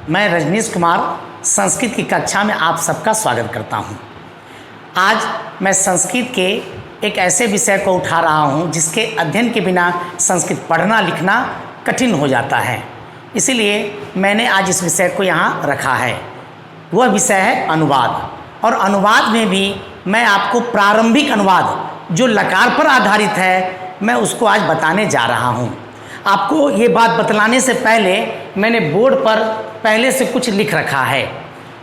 मैं रजनीश कुमार संस्कृत की कक्षा में आप सबका स्वागत करता हूं। आज मैं संस्कृत के एक ऐसे विषय को उठा रहा हूं जिसके अध्ययन के बिना संस्कृत पढ़ना लिखना कठिन हो जाता है। इसीलिए मैंने आज इस विषय को यहाँ रखा है। वह विषय है अनुवाद। और अनुवाद में भी मैं आपको प्रारंभिक अनुवाद जो लकार पर आधारित है मैं उसको आज बताने जा रहा हूँ। आपको ये बात बतलाने से पहले मैंने बोर्ड पर पहले से कुछ लिख रखा है।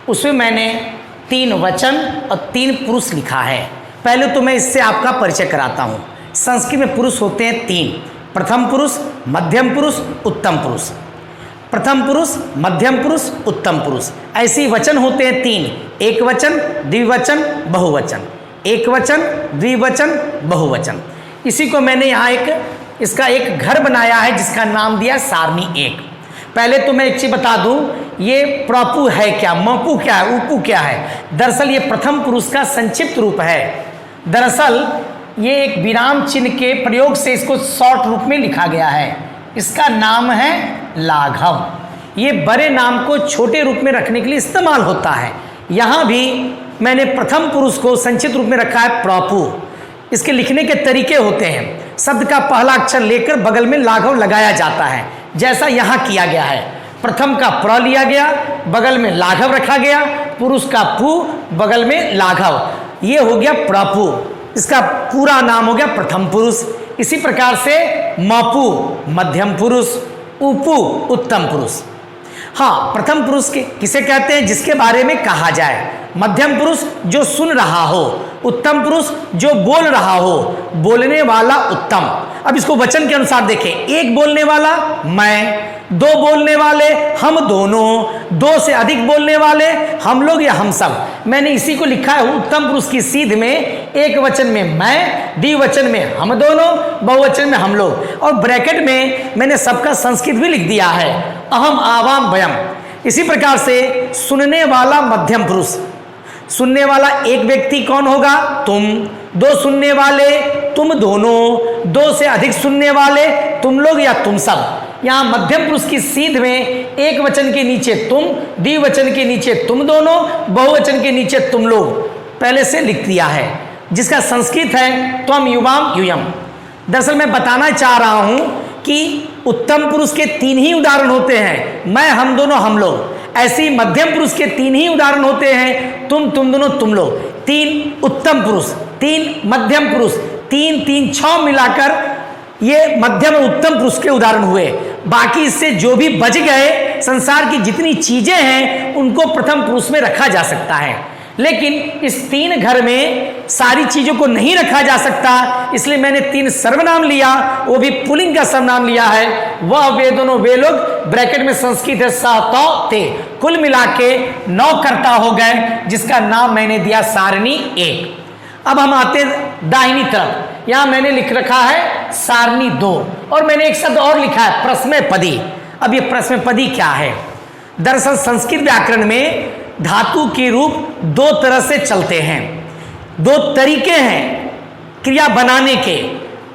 उसमें मैंने 3 वचन और 3 पुरुष लिखा है। पहले तो मैं इससे आपका परिचय कराता हूँ। संस्कृत में पुरुष होते हैं 3, प्रथम पुरुष, मध्यम पुरुष, उत्तम पुरुष। प्रथम पुरुष, मध्यम पुरुष, उत्तम पुरुष। ऐसे वचन होते हैं 3, एक वचन, द्विवचन, बहुवचन। एक वचन, द्विवचन, बहुवचन। इसी को मैंने यहाँ इसका एक घर बनाया है जिसका नाम दिया सारणी 1। पहले तो मैं एक चीज़ बता दूं, ये प्रपु है क्या, मपु क्या है, उपु क्या है। दरअसल ये प्रथम पुरुष का संक्षिप्त रूप है। दरअसल ये एक विराम चिन्ह के प्रयोग से इसको शॉर्ट रूप में लिखा गया है। इसका नाम है लाघव। ये बड़े नाम को छोटे रूप में रखने के लिए इस्तेमाल होता है। यहाँ भी मैंने प्रथम पुरुष को संक्षिप्त रूप में रखा है प्रपु। इसके लिखने के तरीके होते हैं, शब्द का पहला अक्षर लेकर बगल में लाघव लगाया जाता है, जैसा यहाँ किया गया है। प्रथम का प्र लिया गया, बगल में लाघव रखा गया, पुरुष का पु, बगल में लाघव। ये हो गया प्रपु। इसका पूरा नाम हो गया प्रथम पुरुष। इसी प्रकार से मपु मध्यम पुरुष, उपु उत्तम पुरुष। हाँ, प्रथम पुरुष के किसे कहते हैं? जिसके बारे में कहा जाए। मध्यम पुरुष जो सुन रहा हो, उत्तम पुरुष जो बोल रहा हो, बोलने वाला उत्तम। अब इसको वचन के अनुसार देखें। एक बोलने वाला मैं, 2 बोलने वाले हम दोनों, 2 से अधिक बोलने वाले हम लोग या हम सब। मैंने इसी को लिखा है उत्तम पुरुष की सीध में। एक वचन में मैं, द्विवचन में हम दोनों, बहुवचन में हम लोग। और ब्रैकेट में मैंने सबका संस्कृत भी लिख दिया है, अहम आवाम वयम। इसी प्रकार से सुनने वाला मध्यम पुरुष। सुनने वाला एक व्यक्ति कौन होगा? तुम। 2 सुनने वाले तुम दोनों, 2 से अधिक सुनने वाले तुम लोग या तुम सब। यहाँ मध्यम पुरुष की सीध में एक वचन के नीचे तुम, द्विवचन के नीचे तुम दोनों, बहुवचन के नीचे तुम लोग पहले से लिख दिया है, जिसका संस्कृत है त्वम युवाम यूयम। दरअसल मैं बताना चाह रहा हूँ कि उत्तम पुरुष के 3 ही उदाहरण होते हैं, मैं, हम दोनों, हम लोग। ऐसे ही मध्यम पुरुष के 3 ही उदाहरण होते हैं, तुम दोनों, तुम लोग। 3 उत्तम पुरुष, 3 मध्यम पुरुष, 3 3 6 मिलाकर ये मध्यम और उत्तम पुरुष के उदाहरण हुए। बाकी इससे जो भी बच गए, संसार की जितनी चीजें हैं उनको प्रथम पुरुष में रखा जा सकता है। लेकिन इस 3 घर में सारी चीजों को नहीं रखा जा सकता, इसलिए मैंने 3 सर्वनाम लिया, वो भी पुल्लिंग का सर्वनाम लिया है। वह वे दोनों वे लोग, ब्रैकेट में संस्कृत है स त ते, कुल मिला के 9 कर्ता हो गए, जिसका नाम मैंने दिया सारणी 1। अब हम आते दाहिनी तरफ। यहां मैंने लिख रखा है सारणी 2 और मैंने एक शब्द और लिखा है प्रश्नपदी। अब ये प्रश्नपदी क्या है? दरअसल संस्कृत व्याकरण में धातु के रूप 2 तरह से चलते हैं। 2 तरीके हैं क्रिया बनाने के।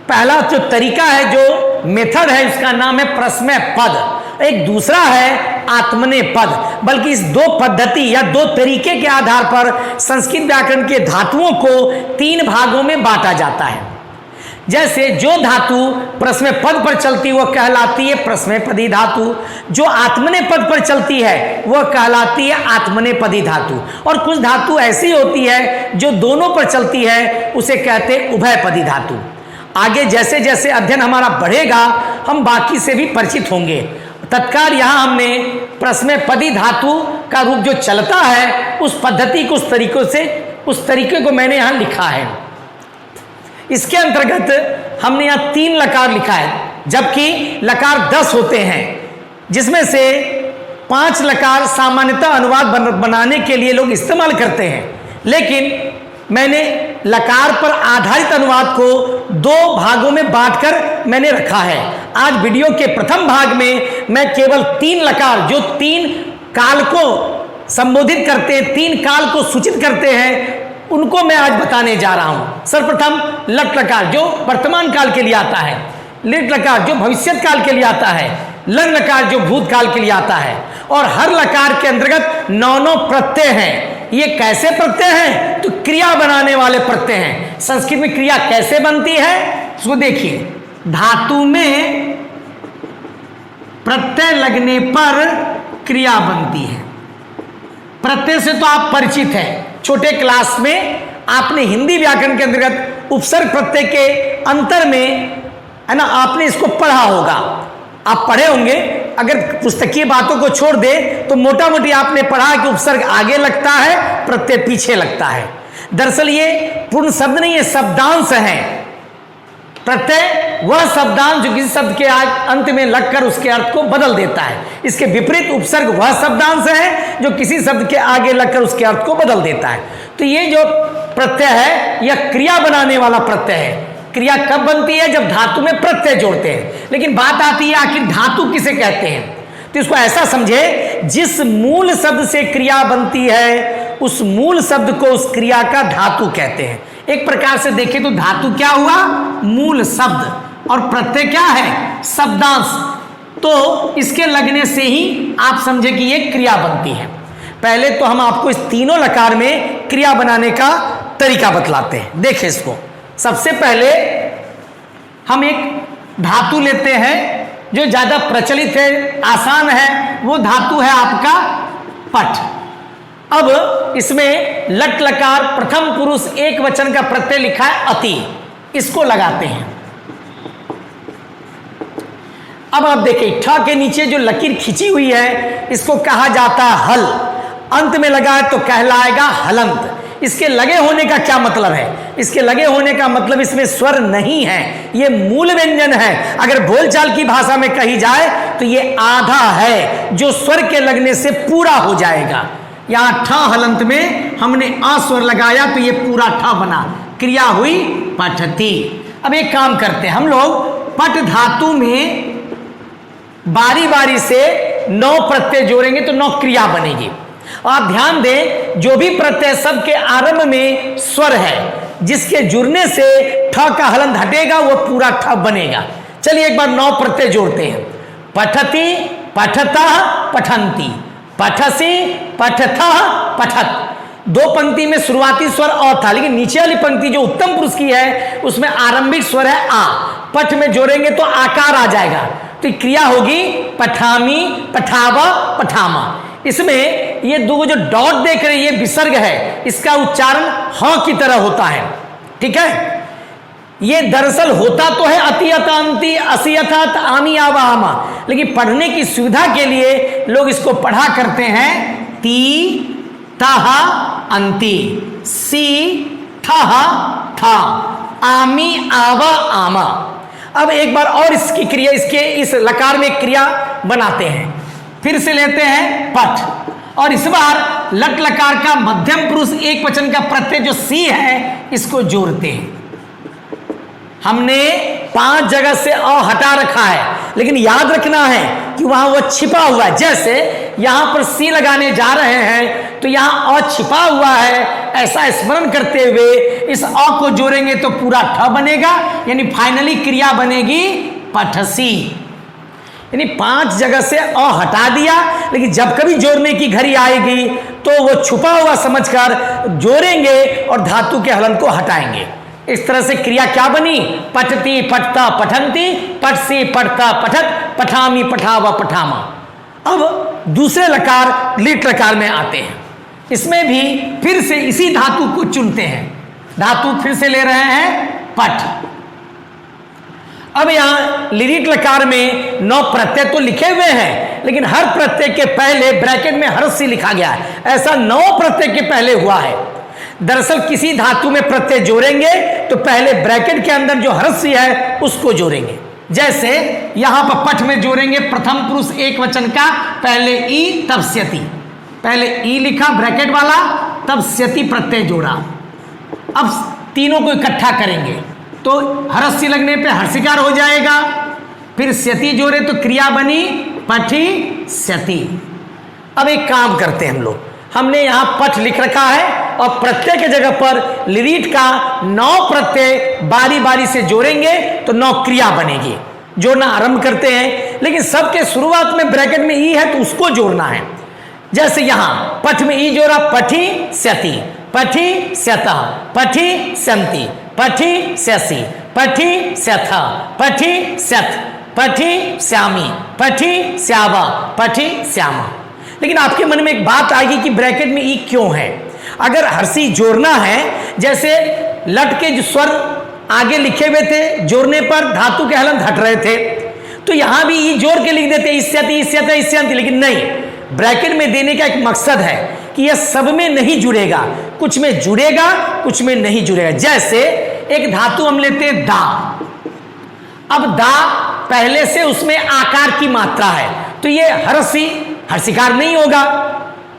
पहला जो तरीका है, जो मेथड है, उसका नाम है प्रश्नपद। एक दूसरा है आत्मनेपद। बल्कि इस 2 पद्धति या 2 तरीके के आधार पर संस्कृत व्याकरण के धातुओं को 3 भागों में बांटा जाता है। जैसे जो धातु प्रश्नपद पर चलती है वह कहलाती है प्रश्नपदी धातु, जो आत्मनेपद पर चलती है वह कहलाती है आत्मनेपदी धातु। और कुछ धातु ऐसी होती है जो दोनों पर चलती है, उसे कहते हैं उभयपदी धातु। आगे जैसे जैसे अध्ययन हमारा बढ़ेगा हम बाकी से भी परिचित होंगे। तत्काल यहाँ हमने प्रश्नपदी धातु का रूप जो चलता है उस पद्धति को, उस तरीके को मैंने यहाँ लिखा है। इसके अंतर्गत हमने यहाँ 3 लकार लिखा है, जबकि लकार 10 होते हैं, जिसमें से 5 लकार सामान्यतः अनुवाद बनाने के लिए लोग इस्तेमाल करते हैं। लेकिन मैंने लकार पर आधारित अनुवाद को 2 भागों में बांटकर मैंने रखा है। आज वीडियो के प्रथम भाग में मैं केवल 3 लकार जो 3 काल को संबोधित करते हैं, 3 काल को सूचित करते हैं, उनको मैं आज बताने जा रहा हूं। सर्वप्रथम लट लकार जो वर्तमान काल के लिए आता है, लिट लकार जो भविष्यत काल के लिए आता है, लंग लकार जो भूतकाल के लिए आता है, और हर लकार के अंतर्गत 9 प्रत्यय हैं। ये कैसे प्रत्यय हैं? तो क्रिया बनाने वाले प्रत्यय हैं। संस्कृत में क्रिया कैसे बनती है इसको देखिए। धातु में प्रत्यय लगने पर क्रिया बनती है। प्रत्यय से तो आप परिचित हैं, छोटे क्लास में आपने हिंदी व्याकरण के अंतर्गत उपसर्ग प्रत्यय के अंतर में, है ना, आपने इसको पढ़ा होगा, आप पढ़े होंगे। अगर पुस्तकीय बातों को छोड़ दे तो मोटा मोटी आपने पढ़ा कि उपसर्ग आगे लगता है, प्रत्यय पीछे लगता है। दरअसल ये पूर्ण शब्द नहीं है, शब्दांश है। प्रत्यय वह शब्दांश जो किसी शब्द के अंत में लगकर उसके अर्थ को बदल देता है। इसके विपरीत उपसर्ग वह शब्दांश है जो किसी शब्द के आगे लगकर उसके अर्थ को बदल देता है। तो ये जो प्रत्यय है यह क्रिया बनाने वाला प्रत्यय है। क्रिया कब बनती है? जब धातु में प्रत्यय जोड़ते हैं। लेकिन बात आती है आखिर धातु किसे कहते हैं? तो इसको ऐसा समझे, जिस मूल शब्द से क्रिया बनती है उस मूल शब्द को उस क्रिया का धातु कहते हैं। एक प्रकार से देखें तो धातु क्या हुआ? मूल शब्द, और प्रत्यय क्या है? शब्दांश। तो इसके लगने से ही आप समझे कि ये क्रिया बनती है। पहले तो हम आपको इस तीनों लकार में क्रिया बनाने का तरीका बतलाते हैं। देखिए इसको। सबसे पहले हम एक धातु लेते हैं जो ज्यादा प्रचलित है, आसान है, वो धातु है आपका पठ। अब इसमें लट लकार प्रथम पुरुष एक वचन का प्रत्यय लिखा है अति, इसको लगाते हैं। अब आप देखिए ठ के नीचे जो लकीर खिंची हुई है इसको कहा जाता है हल। अंत में लगा है तो कहलाएगा हलंत। इसके लगे होने का क्या मतलब है? इसके लगे होने का मतलब इसमें स्वर नहीं है, ये मूल व्यंजन है। अगर बोलचाल की भाषा में कही जाए तो ये आधा है जो स्वर के लगने से पूरा हो जाएगा। यहां ठ हलंत में हमने आ स्वर लगाया तो ये पूरा ठ बना, क्रिया हुई पठती। अब एक काम करते हैं हम लोग, पट धातु में बारी बारी से 9 प्रत्यय जोड़ेंगे तो 9 क्रिया बनेगी। और आप ध्यान दें, जो भी प्रत्यय शब्द के आरंभ में स्वर है जिसके जुड़ने से ठ का हलंत हटेगा वो पूरा ठ बनेगा। चलिए एक बार 9 प्रत्यय जोड़ते हैं। पठति, पठतः, पठन्ति, पठसि, पठथः, पठत। 2 पंक्ति में शुरुआती स्वर अ था, लेकिन नीचे वाली पंक्ति जो उत्तम पुरुष की है उसमें आरंभिक स्वर है आ। पठ में जोड़ेंगे तो आकार आ जाएगा, तो क्रिया होगी पठामी, पठावा, पठामा। इसमें ये 2 जो डॉट देख रहे हैं ये विसर्ग है, इसका उच्चारण ह की तरह होता है। ठीक है, ये दरअसल होता तो है अति अतांति असि अथात आमी आवा आमा, लेकिन पढ़ने की सुविधा के लिए लोग इसको पढ़ा करते हैं ती तह अंति, सी ठह था, आमी आवा आमा। अब एक बार और इसकी क्रिया, इसके इस लकार में क्रिया बनाते हैं। फिर से लेते हैं पठ, और इस बार लट लकार का मध्यम पुरुष एक वचन का प्रत्यय जो सी है इसको जोड़ते हैं। हमने 5 जगह से अ हटा रखा है, लेकिन याद रखना है कि वहां वो छिपा हुआ है। जैसे यहां पर सी लगाने जा रहे हैं तो यहां अ छिपा हुआ है, ऐसा स्मरण करते हुए इस अ को जोड़ेंगे तो पूरा ठ बनेगा, यानी फाइनली क्रिया बनेगी पठसी। यानी 5 जगह से अ हटा दिया, लेकिन जब कभी जोड़ने की घड़ी आएगी तो वो छुपा हुआ समझकर जोड़ेंगे और धातु के हलन को हटाएंगे। इस तरह से क्रिया क्या बनी? पठती, पठता, पठंती, पठसी, पठता, पठत, पठामी, पठावा, पठामा। अब दूसरे लकार लिट लकार में आते हैं। इसमें भी फिर से इसी धातु को चुनते हैं। धातु फिर से ले रहे हैं पठ। अब यहां लिट लकार में 9 प्रत्यय तो लिखे हुए हैं, लेकिन हर प्रत्यय के पहले ब्रैकेट में हर्षी लिखा गया है। ऐसा 9 प्रत्यय के पहले हुआ है। दरअसल किसी धातु में प्रत्यय जोड़ेंगे तो पहले ब्रैकेट के अंदर जो हर्षी है उसको जोड़ेंगे। जैसे यहां पर पठ में जोड़ेंगे प्रथम पुरुष एक वचन का, पहले ई तब स्यति, पहले ई लिखा ब्रैकेट वाला तब स्यति प्रत्यय जोड़ा। अब तीनों को इकट्ठा करेंगे तो हर्षी लगने पे हर्षिकार हो जाएगा। फिर स्यति जोड़े तो क्रिया बनी पठी स्यति। अब एक काम करते हैं हम लोग, हमने यहां पठ लिख रखा है और प्रत्यय के जगह पर लिरीट का 9 प्रत्यय बारी बारी से जोड़ेंगे तो 9 क्रिया बनेगी। जोड़ना आरंभ करते हैं, लेकिन सबके शुरुआत में ब्रैकेट में ई है तो उसको जोड़ना है। जैसे यहां पठ में ई जोड़ा, पठी स्यति, पठी स्यत, पठी स्यंति, पठी स्यसि, पठी स्यथ, पठी स्यथ, पठी श्यामी, पठी श्यावा, पठी श्यामा। लेकिन आपके मन में एक बात आएगी कि ब्रैकेट में ई क्यों है। अगर हर्षी जोड़ना है, जैसे लट के जो स्वर आगे लिखे हुए थे, जोड़ने पर धातु के हलंत हट रहे थे, तो यहां भी ई जोड़ के लिख देते इस्यति, इस्यत, इस्यंति। लेकिन नहीं, ब्रैकेट में देने का एक मकसद है कि यह सब में नहीं जुड़ेगा, कुछ में जुड़ेगा, कुछ में नहीं जुड़ेगा। जैसे एक धातु हम लेते हैं दा। अब दा पहले से उसमें आकार की मात्रा है, तो ये हर्षिकार नहीं होगा,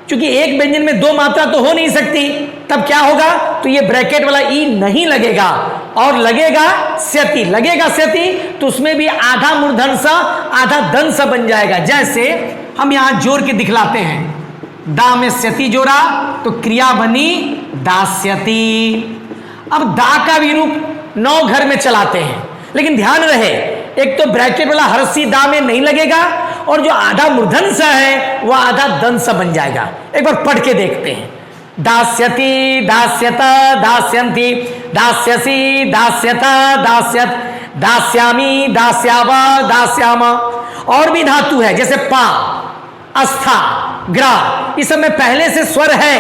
क्योंकि एक व्यंजन में दो मात्रा तो हो नहीं सकती। तब क्या होगा, तो ये ब्रैकेट वाला ई नहीं लगेगा और लगेगा स्यति। लगेगा स्यति तो उसमें भी आधा मूर्धन सा आधा दन सा बन जाएगा। जैसे हम यहां जोड़ के दिखलाते हैं, दा में स्यति जोड़ा तो क्रिया बनी दास्यति। अब दा का भी रूप 9 घर में चलाते हैं, लेकिन ध्यान रहे, एक तो ब्रैकेट वाला हर्षी दा में नहीं लगेगा और जो आधा मूर्धन सा है वह आधा दन सा बन जाएगा। एक बार पढ़ के देखते हैं, दास्यति, दास्यत, दास्यन्ति, दास्यसि, दास्यत, दास्यत, दास्यामी, दास्यावा, दास्यामा। और भी धातु है जैसे पा, अस्था, ग्रा, इस सब में पहले से स्वर है।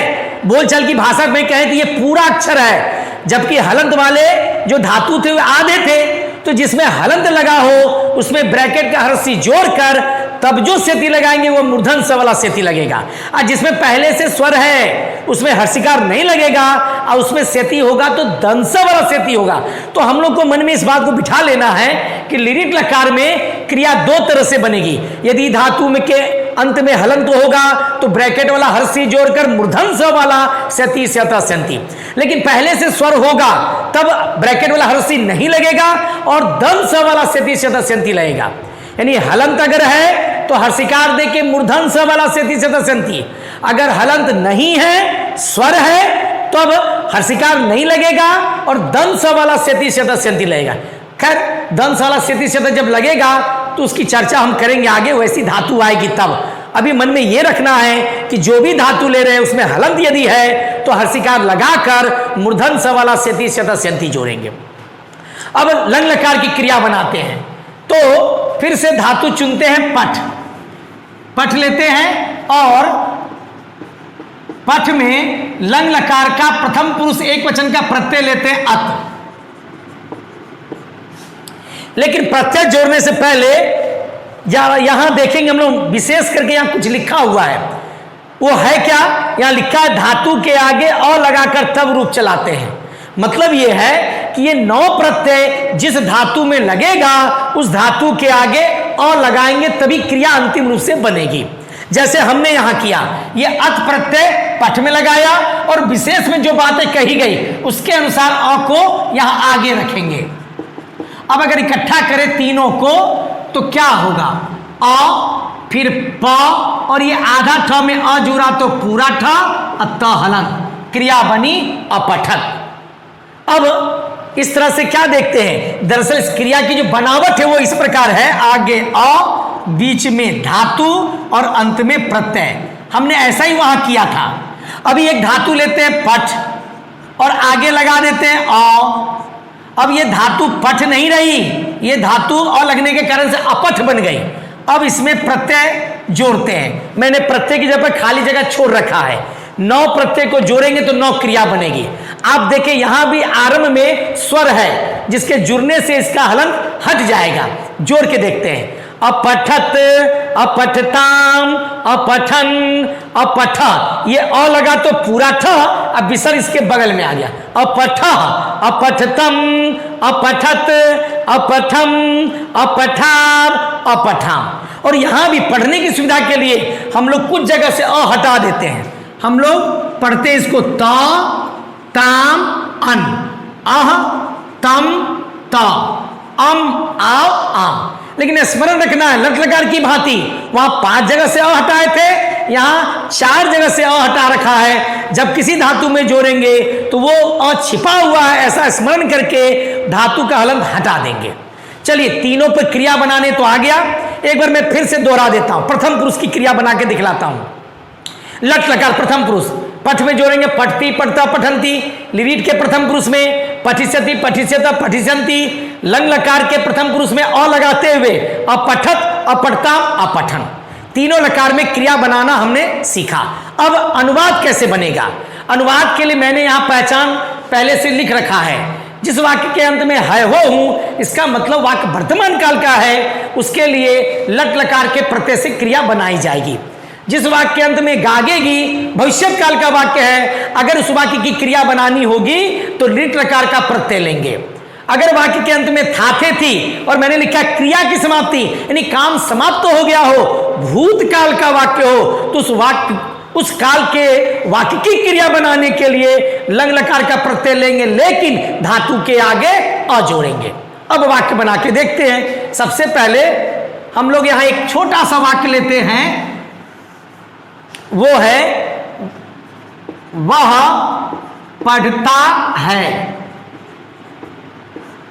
बोलचाल की भाषा में कहें तो ये पूरा अक्षर है, जबकि हलंत वाले जो धातु थे वे आधे थे। तो जिसमें हलंत लगा हो उसमें ब्रैकेट का हर्षी जोड़कर तब जो स्यति लगाएंगे वो मूर्धन स वाला स्यति लगेगा। और जिसमें पहले से स्वर है उसमें हर्षिकार नहीं लगेगा और उसमें स्यति होगा तो दंस वाला स्यति होगा। तो हम लोग को मन में इस बात को बिठा लेना है कि लिरिट लकार में क्रिया 2 तरह से बनेगी। यदि धातु में के अंत में हलंत होगा तो ब्रैकेट वाला हर्षी जोड़कर मूर्धन स वाला स्यति, स्यता, स्यंति। लेकिन पहले से स्वर होगा तब ब्रैकेट वाला हर्षी नहीं लगेगा और दंस वाला स्यति, स्यता, स्यंति लगेगा। यानी हलंत अगर है तो हर्षिकार दे के मूर्धन स वाला स्यति, स्यता, स्यंति। अगर हलंत नहीं है, स्वर है, तो अब हर्षिकार नहीं लगेगा और दंस वाला स्यति, स्यता, स्यंति लगेगा। खैर, दंस वाला स्यति, स्यता जब लगेगा तो उसकी चर्चा हम करेंगे आगे, वैसी धातु आएगी तब। अभी मन में यह रखना है कि जो भी धातु ले रहे हैं उसमें हलंत यदि है तो हर्षिकार लगाकर मूर्धन स वाला स्यति, स्यता, स्यंति जोड़ेंगे। अब लंग लकार की क्रिया बनाते हैं, तो फिर से धातु चुनते हैं पठ। पठ लेते हैं और पठ में लंग लकार का प्रथम पुरुष एक वचन का प्रत्यय लेते हैं अत। लेकिन प्रत्यय जोड़ने से पहले यहां देखेंगे हम लोग विशेष करके यहां कुछ लिखा हुआ है। वो है क्या, यहां लिखा है धातु के आगे अ लगाकर तब रूप चलाते हैं। मतलब यह है कि ये 9 प्रत्यय जिस धातु में लगेगा उस धातु के आगे अ लगाएंगे तभी क्रिया अंतिम रूप से बनेगी। जैसे हमने यहां किया, ये अत प्रत्यय पठ में लगाया और विशेष में जो बातें कही गई उसके अनुसार अ को यहां आगे रखेंगे। अब अगर इकट्ठा करें तीनों को तो क्या होगा, अ फिर प और ये आधा ठ में अ जुड़ा तो पूरा ठ, अत हलंत, क्रिया बनी अपठक। अब इस तरह से क्या देखते हैं, दरअसल इस क्रिया की जो बनावट है वो इस प्रकार है, आगे अ, बीच में धातु और अंत में प्रत्यय। हमने ऐसा ही वहां किया था। अभी एक धातु लेते हैं पठ और आगे लगा देते हैं अ। अब ये धातु पठ नहीं रही, ये धातु अ लगने के कारण से अपठ बन गई। अब इसमें प्रत्यय जोड़ते हैं। मैंने प्रत्यय की जगह पर खाली जगह छोड़ रखा है। 9 प्रत्यय को जोड़ेंगे तो 9 क्रिया बनेगी। आप देखें यहां भी आरंभ में स्वर है जिसके जुड़ने से इसका हलंत हट जाएगा। जोड़ के देखते हैं, अपठत, अपठताम, अपठन, अपठ। ये अ लगा तो पूरा ठ, अब विसर्ग इसके बगल में आ गया, अपठ, अपठतम, अपठत, अपठम, अपठाम, अपठाम। और यहां भी पढ़ने की सुविधा के लिए हम लोग कुछ जगह से अ हटा देते हैं। हम लोग पढ़ते हैं इसको त, ताम, अन, अह, तम, त, अम, आओ, आम। लेकिन स्मरण रखना है लट लकार की भांति वहां 5 जगह से अ हटाए थे, यहां 4 जगह से अ हटा रखा है। जब किसी धातु में जोड़ेंगे तो वो अ छिपा हुआ है ऐसा स्मरण करके धातु का हलंत हटा देंगे। चलिए तीनों पर क्रिया बनाने तो आ गया, एक बार मैं फिर से दोहरा देता हूं, प्रथम पुरुष की क्रिया बना के दिखलाता हूं। लट लकार प्रथम पुरुष, पठ में जोड़ेंगे पठती पठता पठंती, लिरीट के प्रथम पुरुष में पठिष्यति पठिष्यता पठिष्यन्ति, लंग लकार के प्रथम पुरुष में अ लगाते हुए अपठत अपठता अपठन, तीनों लकार में क्रिया बनाना हमने सीखा। अब अनुवाद कैसे बनेगा? अनुवाद के लिए मैंने यहां पहचान पहले से लिख रखा है। जिस वाक्य के अंत में है हो हूं, इसका मतलब वाक्य वर्तमान काल का है, उसके लिए लट लकार के प्रत्यय से क्रिया बनाई जाएगी। जिस वाक्य के अंत में गागेगी, भविष्य काल का वाक्य है, अगर उस वाक्य की क्रिया बनानी होगी तो लिट लकार का प्रत्यय लेंगे। अगर वाक्य के अंत में थाथे थी और मैंने लिखा क्रिया की समाप्ति, यानी काम समाप्त हो गया हो, भूतकाल का वाक्य हो, तो उस काल के वाक्य की क्रिया बनाने के लिए लंग लकार का प्रत्यय लेंगे, लेकिन धातु के आगे अ जोड़ेंगे। अब वाक्य बना के देखते हैं। सबसे पहले हम लोग यहां एक छोटा सा वाक्य लेते हैं, वो है वह पढ़ता है।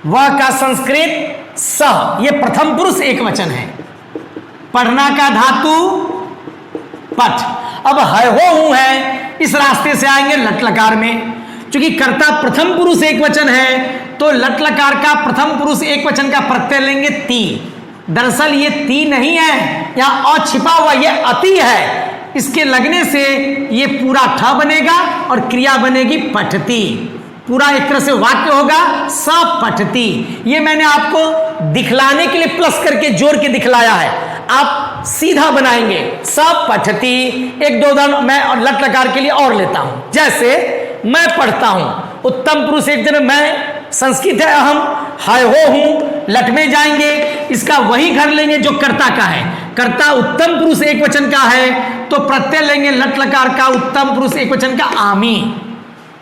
वह का संस्कृत सह, ये प्रथम पुरुष एक वचन है। पढ़ना का धातु पठ। अब है हो हूं है, इस रास्ते से आएंगे लट लकार में। चूंकि कर्ता प्रथम पुरुष एक वचन है तो लट लकार का प्रथम पुरुष एक वचन का प्रत्यय लेंगे ती। दरअसल ये ती नहीं है, यहां अ छिपा हुआ, ये अति है। इसके लगने से ये पूरा ठ बनेगा और क्रिया बनेगी पठती। पूरा एक तरह से वाक्य होगा स पठती। ये मैंने आपको दिखलाने के लिए प्लस करके जोड़ के दिखलाया है, आप सीधा बनाएंगे स पठती। एक दो उदाहरण मैं लट लकार के लिए और लेता हूं, जैसे मैं पढ़ता हूं, उत्तम पुरुष एक दिन मैं, संस्कृत है अहम, है हो हूं, लट में जाएंगे, इसका वही घर लेंगे जो कर्ता का है। कर्ता उत्तम पुरुष एक वचन का है तो प्रत्यय लेंगे लट लकार का उत्तम पुरुष एक वचन का आमी।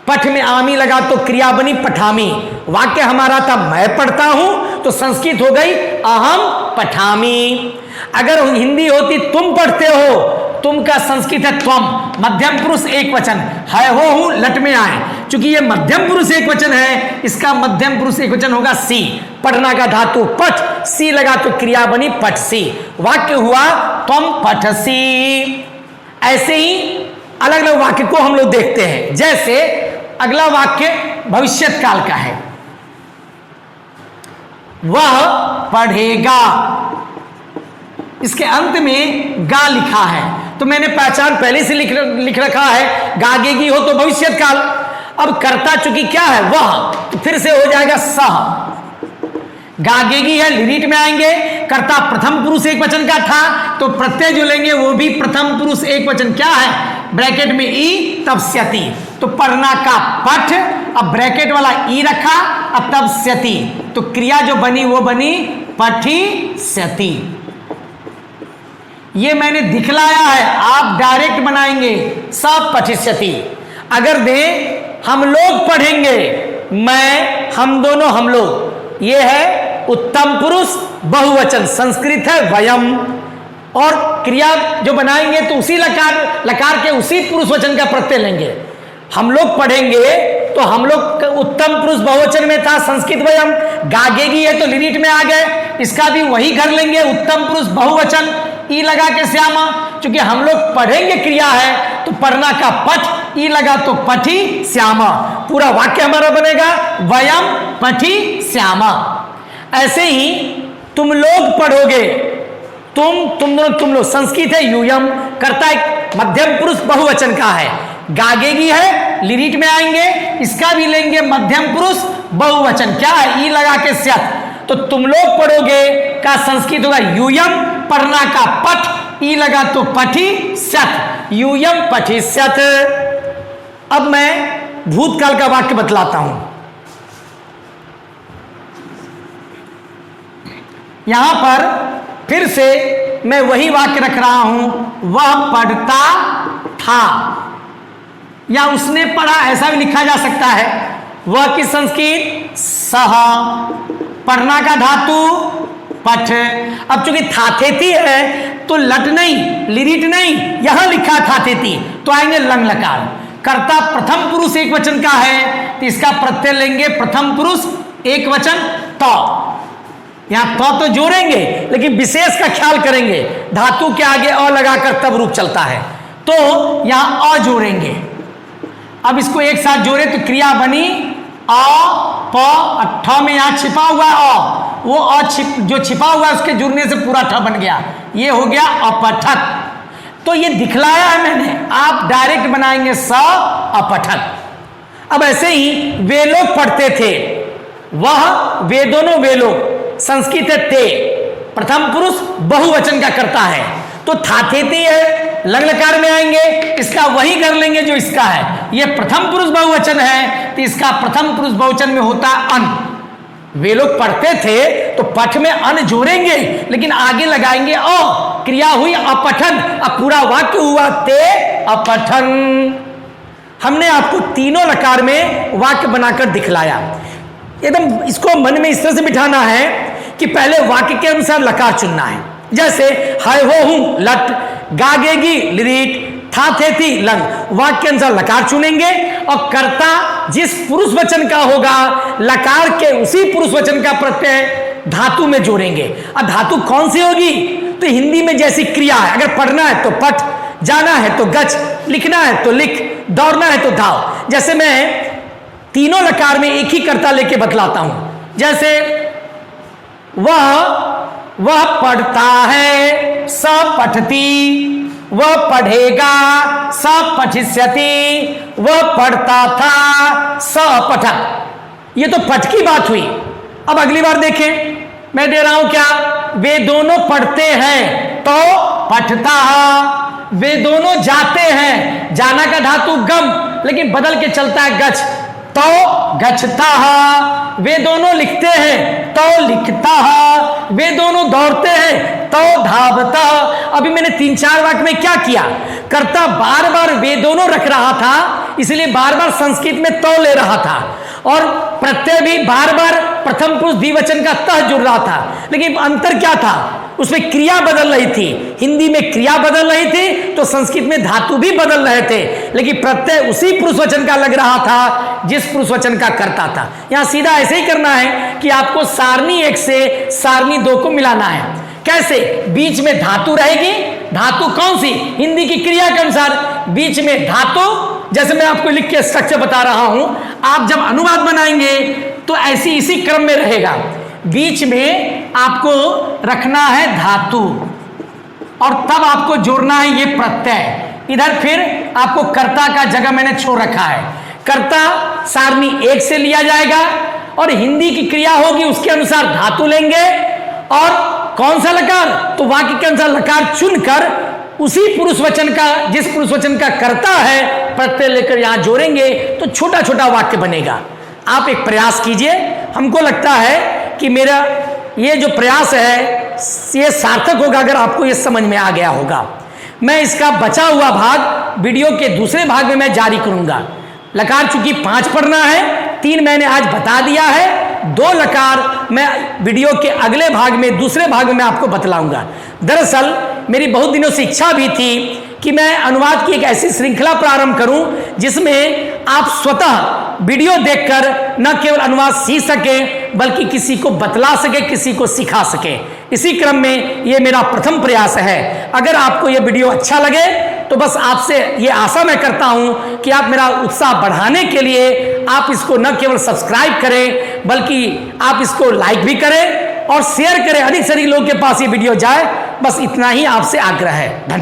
पठ में आमी लगा तो क्रिया बनी पठामी। वाक्य हमारा था मैं पढ़ता हूं तो संस्कृत हो गई अहम पठामी। अगर हिंदी होती तुम पढ़ते हो, तुम का संस्कृत है त्वम, मध्यम पुरुष एक वचन, है हो हूं लट में आए। चूंकि ये मध्यम पुरुष एक वचन है, इसका मध्यम पुरुष एक वचन होगा सी। पढ़ना का धातु पठ, सी लगा तो क्रिया बनी पठसी। वाक्य हुआ त्वम पठसी। ऐसे ही अलग अलग वाक्य को हम लोग देखते हैं। जैसे अगला वाक्य भविष्यत काल का है, वह पढ़ेगा, इसके अंत में गा लिखा है तो मैंने पहचान पहले से लिख रखा है, गागेगी हो तो भविष्यत काल। अब कर्ता चूंकि क्या है वह, तो फिर से हो जाएगा सह। गागेगी है लिरीट में आएंगे, कर्ता प्रथम पुरुष एक वचन का था तो प्रत्यय जो लेंगे वो भी प्रथम पुरुष एक वचन, क्या है ब्रैकेट में ई तपस्यति। तो पढ़ना का पठ, अब ब्रैकेट वाला ई रखा, अब तपस्यति, तो क्रिया जो बनी वो बनी पठिष्यति। ये मैंने दिखलाया है, आप डायरेक्ट बनाएंगे सब पठिष्यति। अगर दे हम लोग पढ़ेंगे, मैं, हम दोनों, हम लोग, ये है उत्तम पुरुष बहुवचन, संस्कृत है वयम, और क्रिया जो बनाएंगे तो उसी लकार के उसी पुरुष वचन का प्रत्यय लेंगे। हम लोग पढ़ेंगे तो हम लोग उत्तम पुरुष बहुवचन में था संस्कृत वयम, गागेगी है तो लिरिट में आ गए, इसका भी वही घर लेंगे उत्तम पुरुष बहुवचन, ई लगा के श्यामा। क्योंकि हम लोग पढ़ेंगे क्रिया है तो पढ़ना का पठ, ई लगा तो पठी श्यामा, पूरा वाक्य हमारा बनेगा वयम पठी श्यामा। ऐसे ही तुम लोग पढ़ोगे, तुम लोग, संस्कृत है यूयम, कर्ता एक मध्यम पुरुष बहुवचन का है, गागेगी है लिरिट में आएंगे, इसका भी लेंगे मध्यम पुरुष बहुवचन, क्या है ई लगा के स्यत। तो तुम लोग पढ़ोगे का संस्कृत होगा यूयम, पढ़ना का पठ, ई लगा तो पठी स्यत, यूयम पठी स्यत। अब मैं भूतकाल का वाक्य बतलाता हूं। यहां पर फिर से मैं वही वाक्य रख रहा हूं, वह पढ़ता था या उसने पढ़ा, ऐसा भी लिखा जा सकता है। वह की संस्कृत सह, पढ़ना का धातु पठ। अब चूंकि थाथेती है तो लट नहीं, लिरिट नहीं, यहां लिखा थाथेती, तो आएंगे लंग लकार। कर्ता प्रथम पुरुष एक वचन का है तो इसका प्रत्यय लेंगे प्रथम पुरुष एक वचन तो, यहां तो जोड़ेंगे लेकिन विशेष का ख्याल करेंगे, धातु के आगे अ लगाकर तब रूप चलता है, तो यहां अ जोड़ेंगे। अब इसको एक साथ जोड़े तो क्रिया बनी अ प, ठ में यहां छिपा हुआ अ, वो अ जो छिपा हुआ है उसके जुड़ने से पूरा ठ बन गया, ये हो गया अपठक। तो ये दिखलाया है मैंने, आप डायरेक्ट बनाएंगे स अपठक। अब ऐसे ही वे लोग पढ़ते थे, वह वे दोनों वे लोग, संस्कृत है ते, प्रथम पुरुष बहुवचन का करता है, तो थाथेती है लंग लकार में आएंगे, इसका वही कर लेंगे जो इसका है। ये प्रथम पुरुष बहुवचन है तो इसका प्रथम पुरुष बहुवचन में होता है अन। वे लोग पढ़ते थे तो पठ में अन जोड़ेंगे लेकिन आगे लगाएंगे अ, क्रिया हुई अपठन, अब पूरा वाक्य हुआ ते अपठन। हमने आपको तीनों लकार में वाक्य बनाकर दिखलाया। एकदम इसको मन में इस तरह से बिठाना है कि पहले वाक्य के अनुसार लकार चुनना है। जैसे हाय हो हूं लट, गागेगी लिरीट, था थे थी लंग, वाक्य के अनुसार लकार चुनेंगे और कर्ता जिस पुरुष वचन का होगा लकार के उसी पुरुष वचन का प्रत्यय धातु में जोड़ेंगे। अब धातु कौन सी होगी? तो हिंदी में जैसी क्रिया है, अगर पढ़ना है तो पठ, जाना है तो गच, लिखना है तो लिख, दौड़ना है तो दाव। जैसे मैं तीनों लकार में एक ही कर्ता लेके बतलाता हूं। जैसे वह पढ़ता है, स पठती, वह पढ़ेगा, स पठिष्यति, वह पढ़ता था, स पठक। ये तो पठ की बात हुई। अब अगली बार देखें, मैं दे रहा हूं क्या? वे दोनों पढ़ते हैं तो पठता, वे दोनों जाते हैं, जाना का धातु गम लेकिन बदल के चलता है गच, तो गच्छता। वे दोनों लिखते हैं तो लिखता, वे दोनों दौड़ते हैं तो धावता। अभी मैंने 3-4 वाक्य में क्या किया? कर्ता बार बार वे दोनों रख रहा था, इसलिए बार बार संस्कृत में तो ले रहा था, और प्रत्यय भी बार बार प्रथम पुरुष द्विवचन का तह जुड़ रहा था। लेकिन अंतर क्या था? उसमें क्रिया बदल रही थी। हिंदी में क्रिया बदल रही थी तो संस्कृत में धातु भी बदल रहे थे, लेकिन प्रत्यय उसी पुरुष वचन का लग रहा था जिस पुरुष वचन का करता था। यहां सीधा ऐसे ही करना है कि आपको सारणी 1 से सारणी 2 को मिलाना है। कैसे? बीच में धातु रहेगी, धातु कौन सी? हिंदी की क्रिया के अनुसार बीच में धातु, जैसे मैं आपको लिख के स्ट्रक्चर बता रहा हूं, आप जब अनुवाद बनाएंगे तो ऐसी इसी क्रम में रहेगा। बीच में आपको रखना है धातु और तब आपको जोड़ना है ये प्रत्यय। इधर फिर आपको कर्ता का जगह मैंने छोड़ रखा है। कर्ता सारणी 1 से लिया जाएगा और हिंदी की क्रिया होगी उसके अनुसार धातु लेंगे, और कौन सा लकार? तो वाक्य के अनुसार लकार चुनकर उसी पुरुष वचन का, जिस पुरुष वचन का कर्ता है, प्रत्यय लेकर यहां जोड़ेंगे तो छोटा छोटा वाक्य बनेगा। आप एक प्रयास कीजिए, हमको लगता है कि मेरा ये जो प्रयास है ये सार्थक होगा अगर आपको ये समझ में आ गया होगा। मैं इसका बचा हुआ भाग वीडियो के दूसरे भाग में मैं जारी करूंगा। लकार चूंकि 5 पढ़ना है, 3 मैंने आज बता दिया है, 2 लकार मैं वीडियो के अगले भाग में, दूसरे भाग में आपको बतलाऊंगा। दरअसल मेरी बहुत दिनों से इच्छा भी थी कि मैं अनुवाद की एक ऐसी श्रृंखला प्रारंभ करूं जिसमें आप स्वतः वीडियो देखकर न केवल अनुवाद सीख सके बल्कि किसी को बतला सके, किसी को सिखा सके। इसी क्रम में ये मेरा प्रथम प्रयास है। अगर आपको ये वीडियो अच्छा लगे तो बस आपसे ये आशा मैं करता हूं कि आप मेरा उत्साह बढ़ाने के लिए आप इसको न केवल सब्सक्राइब करें बल्कि आप इसको लाइक भी करें और शेयर करें, अधिक से अधिक लोगों के पास ये वीडियो जाए। बस इतना ही आपसे आग्रह है। धन्यवाद।